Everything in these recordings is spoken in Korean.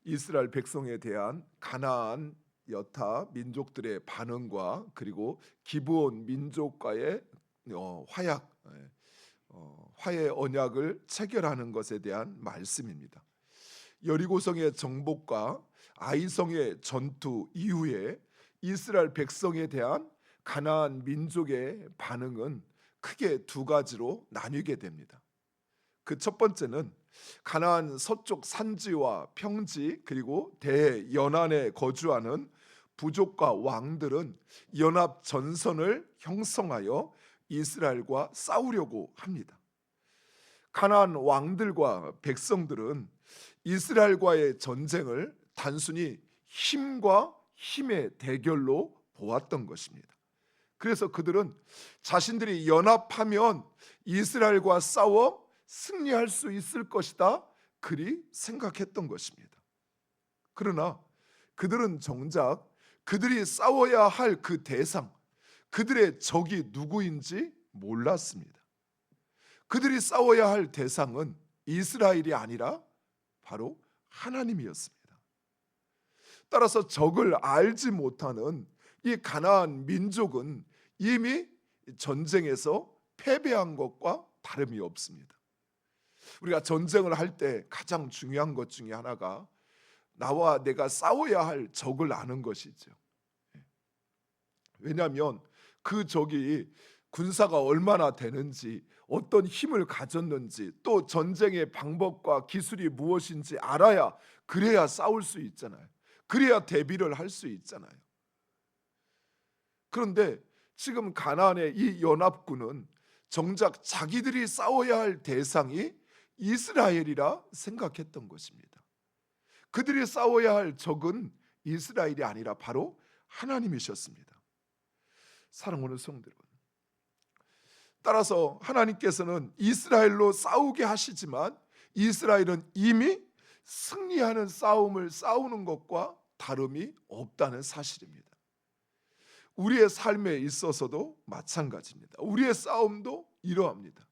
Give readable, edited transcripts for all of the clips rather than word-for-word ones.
이스라엘 백성에 대한 가나안 여타 민족들의 반응과 그리고 기브온 민족과의 화해 언약을 체결하는 것에 대한 말씀입니다. 여리고성의 정복과 아이성의 전투 이후에 이스라엘 백성에 대한 가나안 민족의 반응은 크게 두 가지로 나뉘게 됩니다. 그 첫 번째는 가나안 서쪽 산지와 평지 그리고 대연안에 거주하는 부족과 왕들은 연합 전선을 형성하여 이스라엘과 싸우려고 합니다. 가나안 왕들과 백성들은 이스라엘과의 전쟁을 단순히 힘과 힘의 대결로 보았던 것입니다. 그래서 그들은 자신들이 연합하면 이스라엘과 싸워 승리할 수 있을 것이다 그리 생각했던 것입니다. 그러나 그들은 정작 그들이 싸워야 할 그 대상, 그들의 적이 누구인지 몰랐습니다. 그들이 싸워야 할 대상은 이스라엘이 아니라 바로 하나님이었습니다. 따라서 적을 알지 못하는 이 가나안 민족은 이미 전쟁에서 패배한 것과 다름이 없습니다. 우리가 전쟁을 할 때 가장 중요한 것 중에 하나가 나와 내가 싸워야 할 적을 아는 것이죠. 왜냐하면 그 적이 군사가 얼마나 되는지, 어떤 힘을 가졌는지, 또 전쟁의 방법과 기술이 무엇인지 알아야 그래야 싸울 수 있잖아요. 그래야 대비를 할 수 있잖아요. 그런데 지금 가나안의 이 연합군은 정작 자기들이 싸워야 할 대상이 이스라엘이라 생각했던 것입니다. 그들이 싸워야 할 적은 이스라엘이 아니라 바로 하나님이셨습니다. 사랑하는 성도 여러분, 따라서 하나님께서는 이스라엘로 싸우게 하시지만 이스라엘은 이미 승리하는 싸움을 싸우는 것과 다름이 없다는 사실입니다. 우리의 삶에 있어서도 마찬가지입니다. 우리의 싸움도 이러합니다.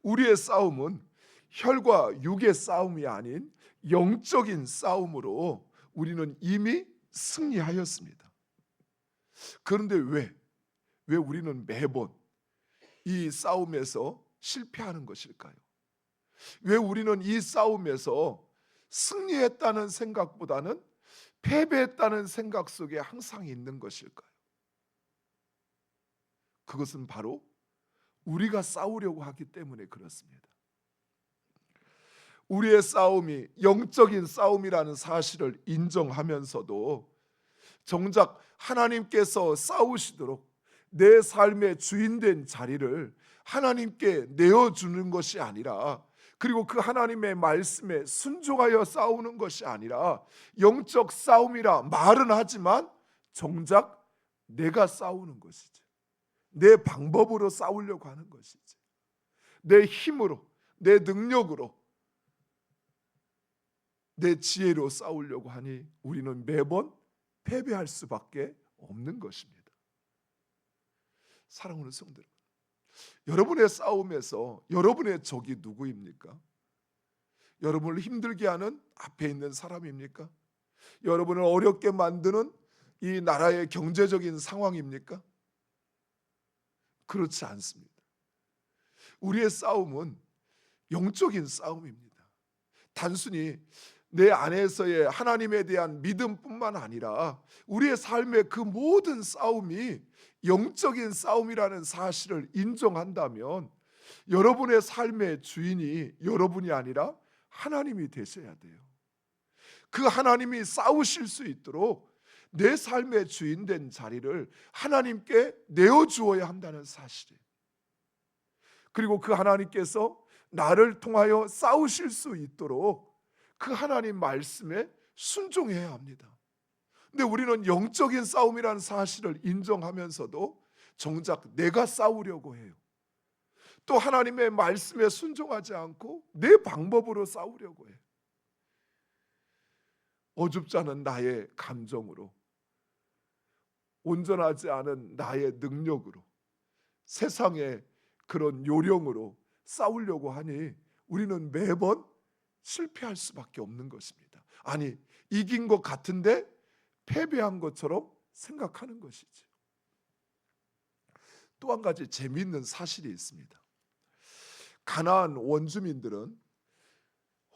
우리의 싸움은 혈과 육의 싸움이 아닌 영적인 싸움으로 우리는 이미 승리하였습니다. 그런데 왜 우리는 매번 이 싸움에서 실패하는 것일까요? 왜 우리는 이 싸움에서 승리했다는 생각보다는 패배했다는 생각 속에 항상 있는 것일까요? 그것은 바로 우리가 싸우려고 하기 때문에 그렇습니다. 우리의 싸움이 영적인 싸움이라는 사실을 인정하면서도 정작 하나님께서 싸우시도록 내 삶의 주인된 자리를 하나님께 내어주는 것이 아니라, 그리고 그 하나님의 말씀에 순종하여 싸우는 것이 아니라 영적 싸움이라 말은 하지만 정작 내가 싸우는 것이지, 내 방법으로 싸우려고 하는 것이지, 내 힘으로, 내 능력으로, 내 지혜로 싸우려고 하니 우리는 매번 패배할 수밖에 없는 것입니다. 사랑하는 성도 여러분, 여러분의 싸움에서 여러분의 적이 누구입니까? 여러분을 힘들게 하는 앞에 있는 사람입니까? 여러분을 어렵게 만드는 이 나라의 경제적인 상황입니까? 그렇지 않습니다. 우리의 싸움은 영적인 싸움입니다. 단순히 내 안에서의 하나님에 대한 믿음뿐만 아니라 우리의 삶의 그 모든 싸움이 영적인 싸움이라는 사실을 인정한다면 여러분의 삶의 주인이 여러분이 아니라 하나님이 되셔야 돼요. 그 하나님이 싸우실 수 있도록 내 삶의 주인된 자리를 하나님께 내어주어야 한다는 사실이에요. 그리고 그 하나님께서 나를 통하여 싸우실 수 있도록 그 하나님 말씀에 순종해야 합니다. 근데 우리는 영적인 싸움이라는 사실을 인정하면서도 정작 내가 싸우려고 해요. 또 하나님의 말씀에 순종하지 않고 내 방법으로 싸우려고 해요. 어줍지 않은 나의 감정으로, 온전하지 않은 나의 능력으로, 세상의 그런 요령으로 싸우려고 하니 우리는 매번 실패할 수밖에 없는 것입니다. 아니, 이긴 것 같은데 패배한 것처럼 생각하는 것이죠. 또 한 가지 재미있는 사실이 있습니다. 가나안 원주민들은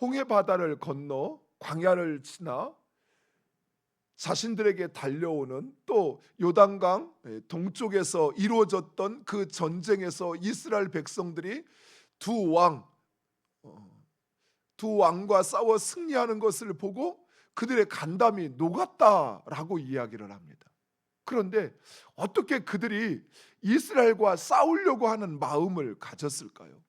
홍해 바다를 건너 광야를 지나 자신들에게 달려오는 또 요단강 동쪽에서 이루어졌던 그 전쟁에서 이스라엘 백성들이 두 왕과 싸워 승리하는 것을 보고 그들의 간담이 녹았다라고 이야기를 합니다. 그런데 어떻게 그들이 이스라엘과 싸우려고 하는 마음을 가졌을까요?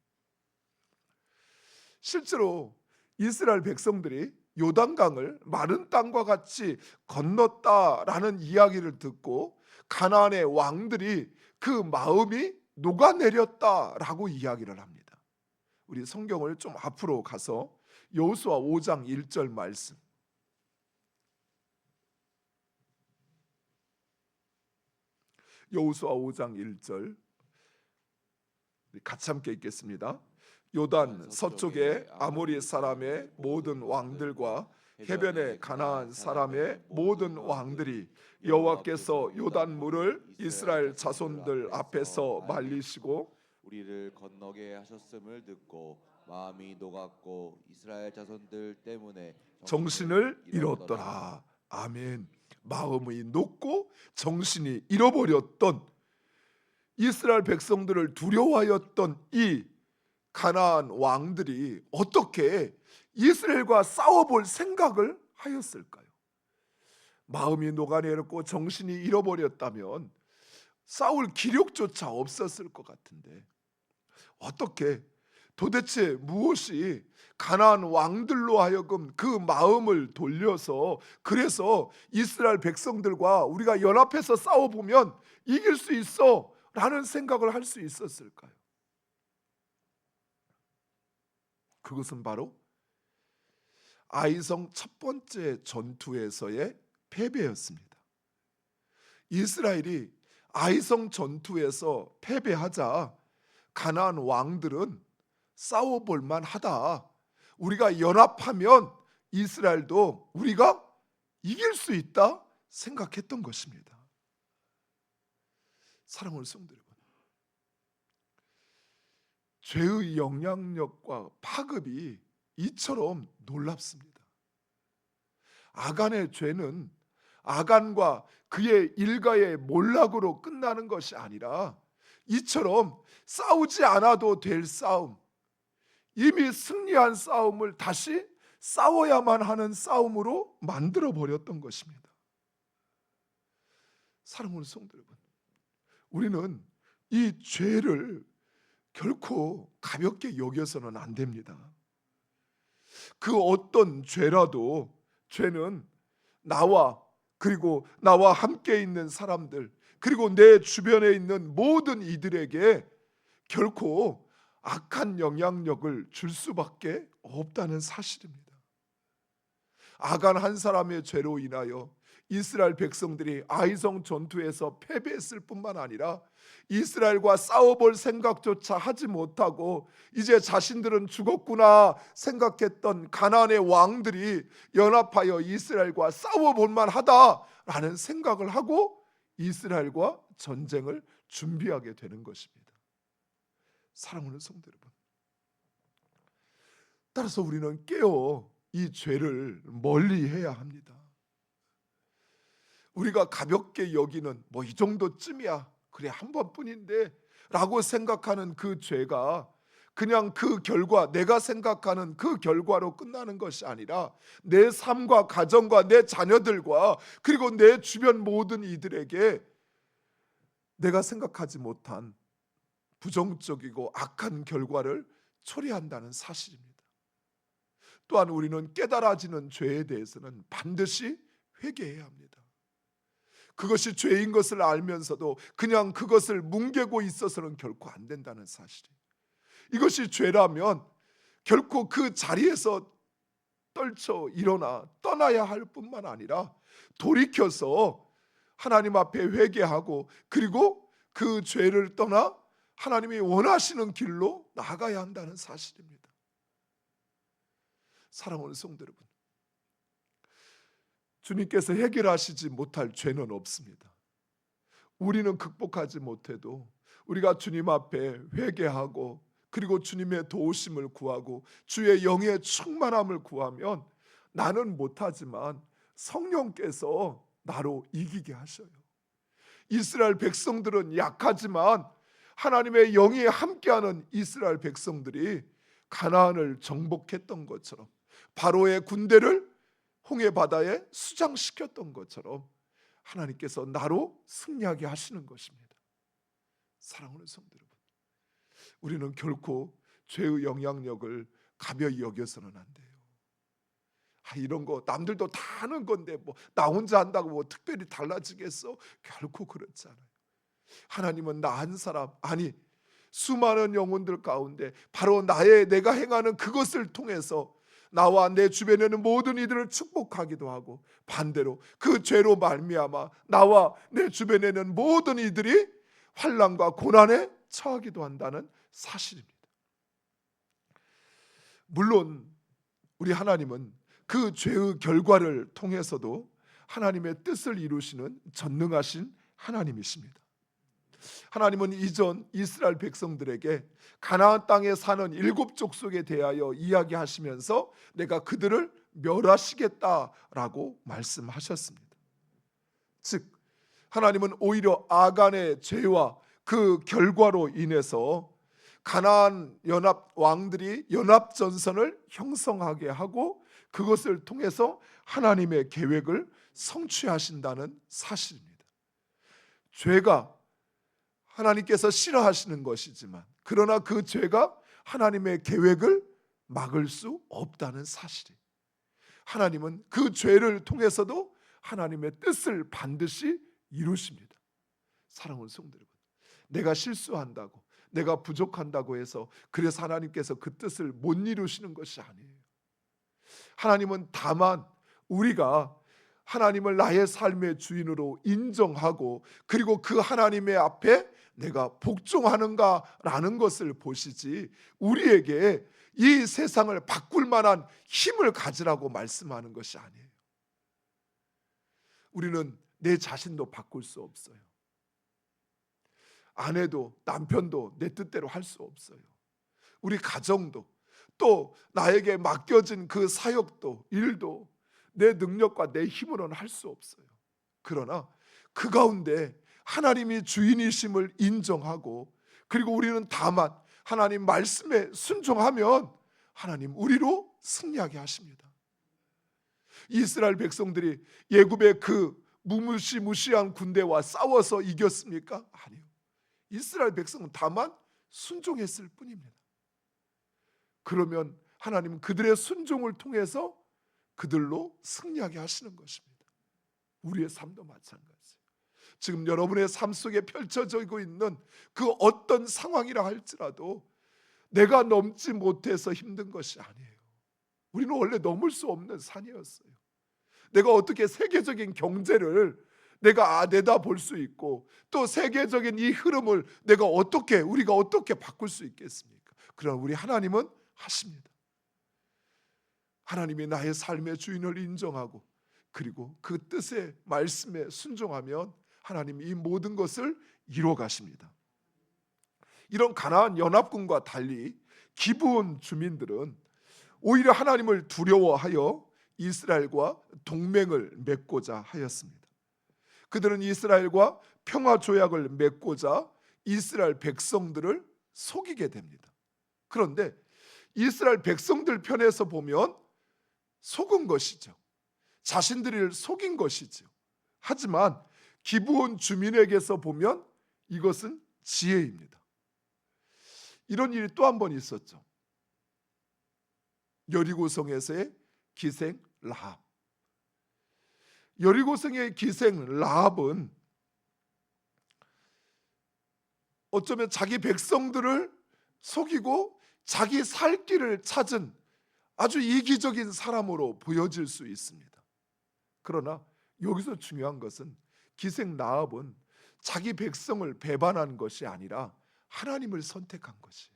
실제로 이스라엘 백성들이 요단강을 마른 땅과 같이 건넜다라는 이야기를 듣고 가나안의 왕들이 그 마음이 녹아내렸다라고 이야기를 합니다. 우리 성경을 좀 앞으로 가서 여호수아 5장 1절 말씀. 여호수아 5장 1절 같이 함께 읽겠습니다. 요단 서쪽의 아모리 사람의 모든 왕들과 해변의 가나안 사람의 모든 왕들이 여호와께서 요단 물을 이스라엘 자손들 앞에서 말리시고 우리를 건너게 하셨음을 듣고 마음이 녹았고 이스라엘 자손들 때문에 정신을 잃었더라. 아멘. 마음이 녹고 정신이 잃어버렸던 이스라엘 백성들을 두려워하였던 이 가나안 왕들이 어떻게 이스라엘과 싸워볼 생각을 하였을까요? 마음이 녹아내렸고 정신이 잃어버렸다면 싸울 기력조차 없었을 것 같은데 어떻게 도대체 무엇이 가나안 왕들로 하여금 그 마음을 돌려서 그래서 이스라엘 백성들과 우리가 연합해서 싸워보면 이길 수 있어 라는 생각을 할 수 있었을까요? 그것은 바로 아이성 첫 번째 전투에서의 패배였습니다. 이스라엘이 아이성 전투에서 패배하자 가나안 왕들은 싸워볼 만하다. 우리가 연합하면 이스라엘도 우리가 이길 수 있다 생각했던 것입니다. 사랑하는 성도 여러분, 죄의 영향력과 파급이 이처럼 놀랍습니다. 아간의 죄는 아간과 그의 일가의 몰락으로 끝나는 것이 아니라 이처럼 싸우지 않아도 될 싸움, 이미 승리한 싸움을 다시 싸워야만 하는 싸움으로 만들어 버렸던 것입니다. 사랑하는 성도 여러분, 우리는 이 죄를 결코 가볍게 여겨서는 안 됩니다. 그 어떤 죄라도 죄는 나와 그리고 나와 함께 있는 사람들 그리고 내 주변에 있는 모든 이들에게 결코 악한 영향력을 줄 수밖에 없다는 사실입니다. 아간 한 사람의 죄로 인하여 이스라엘 백성들이 아이성 전투에서 패배했을 뿐만 아니라 이스라엘과 싸워볼 생각조차 하지 못하고 이제 자신들은 죽었구나 생각했던 가나안의 왕들이 연합하여 이스라엘과 싸워볼 만하다라는 생각을 하고 이스라엘과 전쟁을 준비하게 되는 것입니다. 사랑하는 성도 여러분, 따라서 우리는 깨어 이 죄를 멀리해야 합니다. 우리가 가볍게 여기는 뭐 이 정도쯤이야, 그래 한 번뿐인데 라고 생각하는 그 죄가 그냥 그 결과, 내가 생각하는 그 결과로 끝나는 것이 아니라 내 삶과 가정과 내 자녀들과 그리고 내 주변 모든 이들에게 내가 생각하지 못한 부정적이고 악한 결과를 초래한다는 사실입니다. 또한 우리는 깨달아지는 죄에 대해서는 반드시 회개해야 합니다. 그것이 죄인 것을 알면서도 그냥 그것을 뭉개고 있어서는 결코 안 된다는 사실이에요. 이것이 죄라면 결코 그 자리에서 떨쳐 일어나 떠나야 할 뿐만 아니라 돌이켜서 하나님 앞에 회개하고 그리고 그 죄를 떠나 하나님이 원하시는 길로 나아가야 한다는 사실입니다. 사랑하는 성도 여러분, 주님께서 해결하시지 못할 죄는 없습니다. 우리는 극복하지 못해도 우리가 주님 앞에 회개하고 그리고 주님의 도우심을 구하고 주의 영의 충만함을 구하면 나는 못하지만 성령께서 나로 이기게 하셔요. 이스라엘 백성들은 약하지만 하나님의 영이 함께하는 이스라엘 백성들이 가나안을 정복했던 것처럼 바로의 군대를 홍해 바다에 수장시켰던 것처럼 하나님께서 나로 승리하게 하시는 것입니다. 사랑하는 성도 여러분, 우리는 결코 죄의 영향력을 가벼이 여겨서는 안 돼요. 이런 거 남들도 다 하는 건데 뭐 나 혼자 한다고 뭐 특별히 달라지겠어? 결코 그렇지 않아요. 하나님은 나 한 사람, 아니 수많은 영혼들 가운데 바로 내가 행하는 그것을 통해서 나와 내 주변에 있는 모든 이들을 축복하기도 하고, 반대로 그 죄로 말미암아 나와 내 주변에 있는 모든 이들이 환난과 고난에 처하기도 한다는 사실입니다. 물론 우리 하나님은 그 죄의 결과를 통해서도 하나님의 뜻을 이루시는 전능하신 하나님이십니다. 하나님은 이전 이스라엘 백성들에게 가나안 땅에 사는 7 족속에 대하여 이야기하시면서 내가 그들을 멸하시겠다라고 말씀하셨습니다. 즉 하나님은 오히려 아간의 죄와 그 결과로 인해서 가나안 연합 왕들이 연합 전선을 형성하게 하고 그것을 통해서 하나님의 계획을 성취하신다는 사실입니다. 죄가 하나님께서 싫어하시는 것이지만 그러나 그 죄가 하나님의 계획을 막을 수 없다는 사실이, 하나님은 그 죄를 통해서도 하나님의 뜻을 반드시 이루십니다. 사랑하는 성도 여러분, 내가 실수한다고 내가 부족한다고 해서 그래서 하나님께서 그 뜻을 못 이루시는 것이 아니에요. 하나님은 다만 우리가 하나님을 나의 삶의 주인으로 인정하고 그리고 그 하나님의 앞에 내가 복종하는가라는 것을 보시지 우리에게 이 세상을 바꿀 만한 힘을 가지라고 말씀하는 것이 아니에요. 우리는 내 자신도 바꿀 수 없어요. 아내도 남편도 내 뜻대로 할 수 없어요. 우리 가정도 또 나에게 맡겨진 그 사역도 일도 내 능력과 내 힘으로는 할 수 없어요. 그러나 그 가운데 하나님이 주인이심을 인정하고 그리고 우리는 다만 하나님 말씀에 순종하면 하나님 우리로 승리하게 하십니다. 이스라엘 백성들이 예굽의 그 무시무시한 군대와 싸워서 이겼습니까? 아니요. 이스라엘 백성은 다만 순종했을 뿐입니다. 그러면 하나님은 그들의 순종을 통해서 그들로 승리하게 하시는 것입니다. 우리의 삶도 마찬가지예요. 지금 여러분의 삶 속에 펼쳐지고 있는 그 어떤 상황이라 할지라도 내가 넘지 못해서 힘든 것이 아니에요. 우리는 원래 넘을 수 없는 산이었어요. 내가 어떻게 세계적인 경제를 내가 내다볼 수 있고 또 세계적인 이 흐름을 우리가 어떻게 바꿀 수 있겠습니까? 그러나 우리 하나님은 하십니다. 하나님이 나의 삶의 주인을 인정하고 그리고 그 뜻의 말씀에 순종하면 하나님이 이 모든 것을 이루어 가십니다. 이런 가나안 연합군과 달리 기브온 주민들은 오히려 하나님을 두려워하여 이스라엘과 동맹을 맺고자 하였습니다. 그들은 이스라엘과 평화 조약을 맺고자 이스라엘 백성들을 속이게 됩니다. 그런데 이스라엘 백성들 편에서 보면 속은 것이죠. 자신들을 속인 것이죠. 하지만 기브온 주민에게서 보면 이것은 지혜입니다. 이런 일이 또 한 번 있었죠. 여리고성에서의 기생 라합. 여리고성의 기생 라합은 어쩌면 자기 백성들을 속이고 자기 살 길을 찾은 아주 이기적인 사람으로 보여질 수 있습니다. 그러나 여기서 중요한 것은 기생 라합은 자기 백성을 배반한 것이 아니라 하나님을 선택한 것이.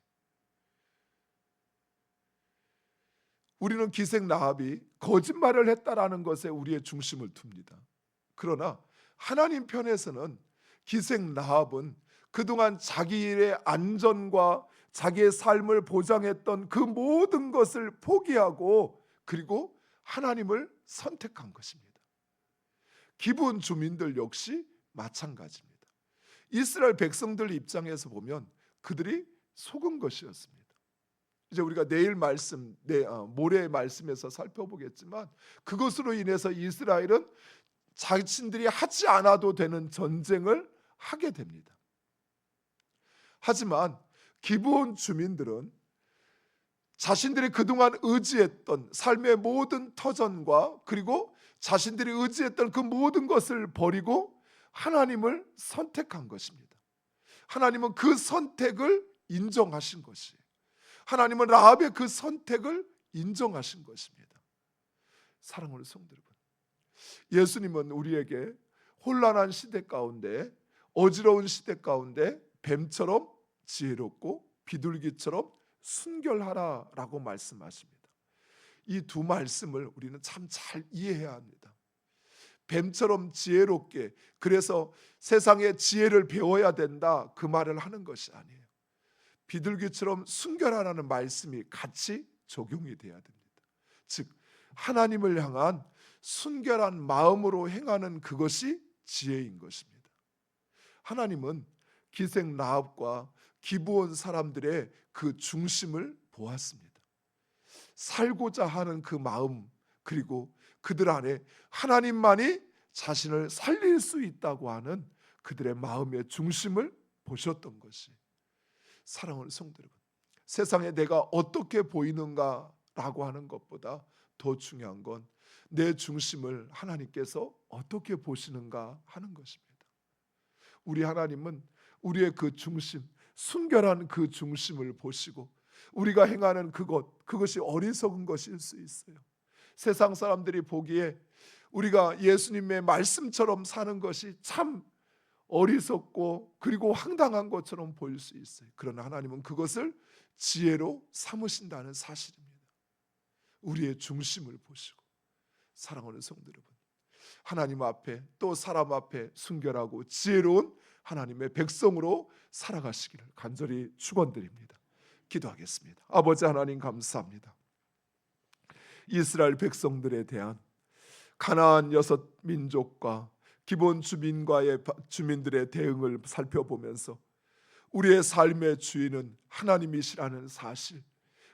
우리는 기생 라합이 거짓말을 했다라는 것에 우리의 중심을 둡니다. 그러나 하나님 편에서는 기생 라합은 그동안 자기의 안전과 자기의 삶을 보장했던 그 모든 것을 포기하고 그리고 하나님을 선택한 것입니다. 기브온 주민들 역시 마찬가지입니다. 이스라엘 백성들 입장에서 보면 그들이 속은 것이었습니다. 이제 우리가 내일 말씀, 모레의 말씀에서 살펴보겠지만 그것으로 인해서 이스라엘은 자신들이 하지 않아도 되는 전쟁을 하게 됩니다. 하지만 기브온 주민들은 자신들이 그동안 의지했던 삶의 모든 터전과 그리고 자신들이 의지했던 그 모든 것을 버리고 하나님을 선택한 것입니다. 하나님은 그 선택을 인정하신 것이에요. 하나님은 라합의 그 선택을 인정하신 것입니다. 사랑하는 성도 여러분, 예수님은 우리에게 혼란한 시대 가운데, 어지러운 시대 가운데 뱀처럼 지혜롭고 비둘기처럼 순결하라라고 말씀하십니다. 이 두 말씀을 우리는 참 잘 이해해야 합니다. 뱀처럼 지혜롭게, 그래서 세상의 지혜를 배워야 된다, 그 말을 하는 것이 아니에요. 비둘기처럼 순결하라는 말씀이 같이 적용이 돼야 됩니다. 즉 하나님을 향한 순결한 마음으로 행하는 그것이 지혜인 것입니다. 하나님은 기생 라합과 기브온 사람들의 그 중심을 보았습니다. 살고자 하는 그 마음, 그리고 그들 안에 하나님만이 자신을 살릴 수 있다고 하는 그들의 마음의 중심을 보셨던 것이, 사랑하는 성도 여러분, 세상에 내가 어떻게 보이는가라고 하는 것보다 더 중요한 건 내 중심을 하나님께서 어떻게 보시는가 하는 것입니다. 우리 하나님은 우리의 그 중심, 순결한 그 중심을 보시고 우리가 행하는 그것이 어리석은 것일 수 있어요. 세상 사람들이 보기에 우리가 예수님의 말씀처럼 사는 것이 참 어리석고 그리고 황당한 것처럼 보일 수 있어요. 그러나 하나님은 그것을 지혜로 삼으신다는 사실입니다. 우리의 중심을 보시고, 사랑하는 성도 여러분, 하나님 앞에 또 사람 앞에 순결하고 지혜로운 하나님의 백성으로 살아가시기를 간절히 축원드립니다. 기도하겠습니다. 아버지 하나님, 감사합니다. 이스라엘 백성들에 대한 가나안 6민족과 기본 주민들의 대응을 살펴보면서 우리의 삶의 주인은 하나님이시라는 사실,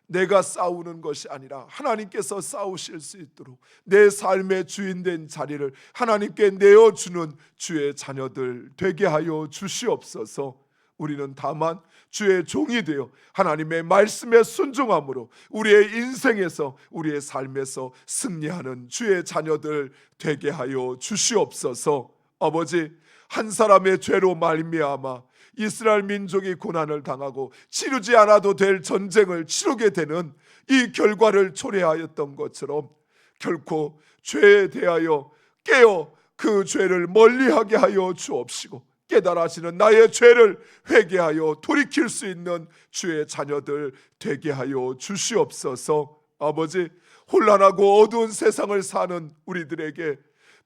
내가 싸우는 것이 아니라 하나님께서 싸우실 수 있도록 내 삶의 주인된 자리를 하나님께 내어주는 주의 자녀들 되게 하여 주시옵소서. 우리는 다만 주의 종이 되어 하나님의 말씀에 순종함으로 우리의 인생에서, 우리의 삶에서 승리하는 주의 자녀들 되게 하여 주시옵소서. 아버지, 한 사람의 죄로 말미암아 이스라엘 민족이 고난을 당하고 치르지 않아도 될 전쟁을 치르게 되는 이 결과를 초래하였던 것처럼 결코 죄에 대하여 깨어 그 죄를 멀리하게 하여 주옵시고, 깨달아지는 나의 죄를 회개하여 돌이킬 수 있는 주의 자녀들 되게 하여 주시옵소서. 아버지, 혼란하고 어두운 세상을 사는 우리들에게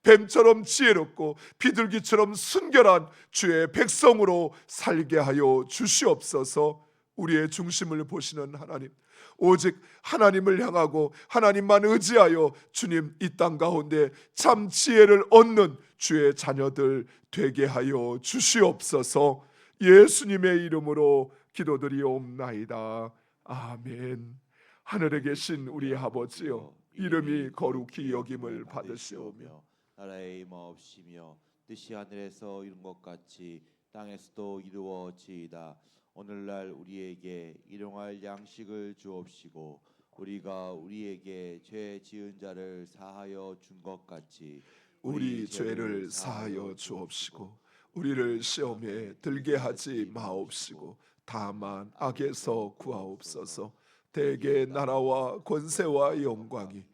뱀처럼 지혜롭고 비둘기처럼 순결한 주의 백성으로 살게 하여 주시옵소서. 우리의 중심을 보시는 하나님, 오직 하나님을 향하고 하나님만 의지하여 주님 이 땅 가운데 참 지혜를 얻는 주의 자녀들 되게 하여 주시옵소서. 예수님의 이름으로 기도드리옵나이다. 아멘. 하늘에 계신 우리 아버지여, 이름이 거룩히 여김을 받으시오며 나라의 임하옵시며 뜻이 하늘에서 이룬 것 같이 땅에서도 이루어지이다. 오늘날 우리에게 일용할 양식을 주옵시고 우리가 우리에게 죄 지은 자를 사하여 준 것 같이 우리 죄를 사하여 주옵시고 우리를 시험에 들게 하지 마옵시고 다만 악에서 구하옵소서. 대개 나라와 권세와 영광이